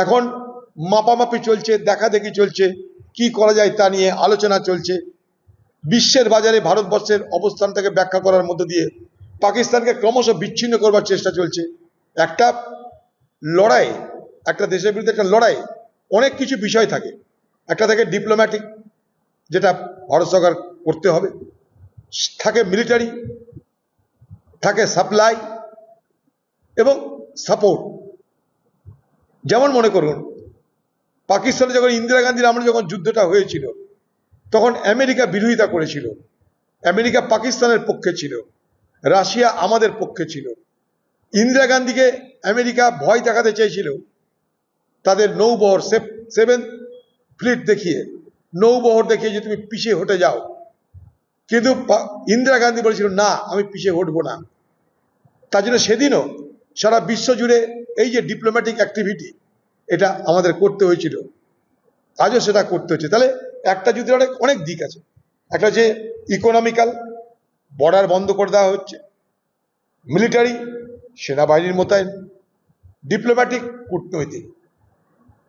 এখন মাপামাপি চলছে, দেখাদেখি চলছে, কি করা যায় তা নিয়ে আলোচনা চলছে। বিশ্বের বাজারে ভারতবর্ষের অবস্থানটাকে ব্যাখ্যা করার মধ্য দিয়ে পাকিস্তানকে ক্রমশ বিচ্ছিন্ন করবার চেষ্টা চলছে। একটা লড়াই, একটা দেশের বিরুদ্ধে একটা লড়াই অনেক কিছু বিষয় থাকে। একটা থাকে ডিপ্লোম্যাটিক, যেটা ভারত সরকার করতে হবে, থাকে মিলিটারি, থাকে সাপ্লাই এবং সাপোর্ট। যেমন মনে করুন, পাকিস্তানে যখন ইন্দিরা গান্ধীর আমলে যখন যুদ্ধটা হয়েছিল, তখন আমেরিকা বিরোধিতা করেছিল। আমেরিকা পাকিস্তানের পক্ষে ছিল, রাশিয়া আমাদের পক্ষে ছিল। ইন্দিরা গান্ধীকে আমেরিকা ভয় দেখাতে চেয়েছিল তাদের নৌবহর, 7th ফ্লিট দেখিয়ে, নৌবহর দেখিয়ে যে তুমি পিছিয়ে হটে যাও। কিন্তু ইন্দিরা গান্ধী বলেছিল না, আমি পিছিয়ে হটবো না। তার জন্য সেদিনও সারা বিশ্ব জুড়ে এই যে ডিপ্লোম্যাটিক অ্যাক্টিভিটি, এটা আমাদের করতে হয়েছিল, আজও সেটা করতে হচ্ছে। তাহলে একটা যুদ্ধের অনেক দিক আছে। একটা হচ্ছে ইকোনমিক্যাল, বর্ডার বন্ধ করে দেওয়া হচ্ছে, মিলিটারি, সেনাবাহিনীর মোতায়েন, ডিপ্লোম্যাটিক, কূটনৈতিক।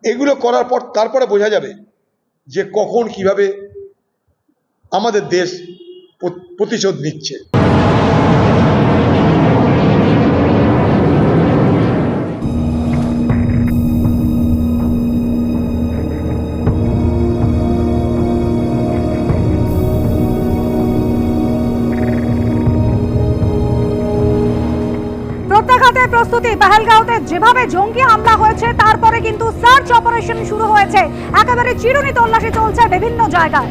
এগুলো করার পর তারপরে বোঝা যাবে যে কখন কিভাবে আমাদের দেশ প্রতিশোধ নিচ্ছে। প্রত্যাঘাতের প্রস্তুতি। পহেলগাঁওতে যেভাবে জঙ্গি হামলা হয়েছে, তারপরে কিন্তু সার্চ অপারেশন শুরু হয়েছে। একেবারে চিরুনি তল্লাশি চলছে বিভিন্ন জায়গায়।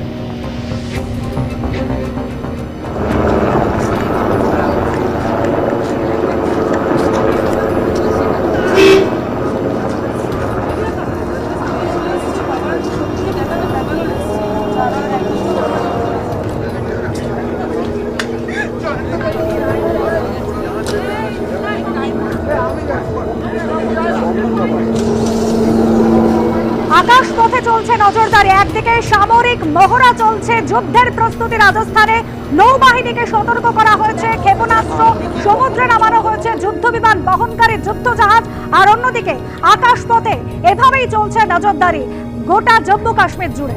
আকাশপথে চলছে নজরদারি। একদিকে সামরিক মহড়া চলছে, যুদ্ধের প্রস্তুতি রাজস্থানে। নৌবাহিনীকে সতর্ক করা হয়েছে, ক্ষেপণাস্ত্র সমুদ্রে নামানো হয়েছে, যুদ্ধ বিমান বহনকারী যুদ্ধ জাহাজ। আর অন্যদিকে আকাশপথে এভাবেই চলছে নজরদারি গোটা জম্মু কাশ্মীর জুড়ে।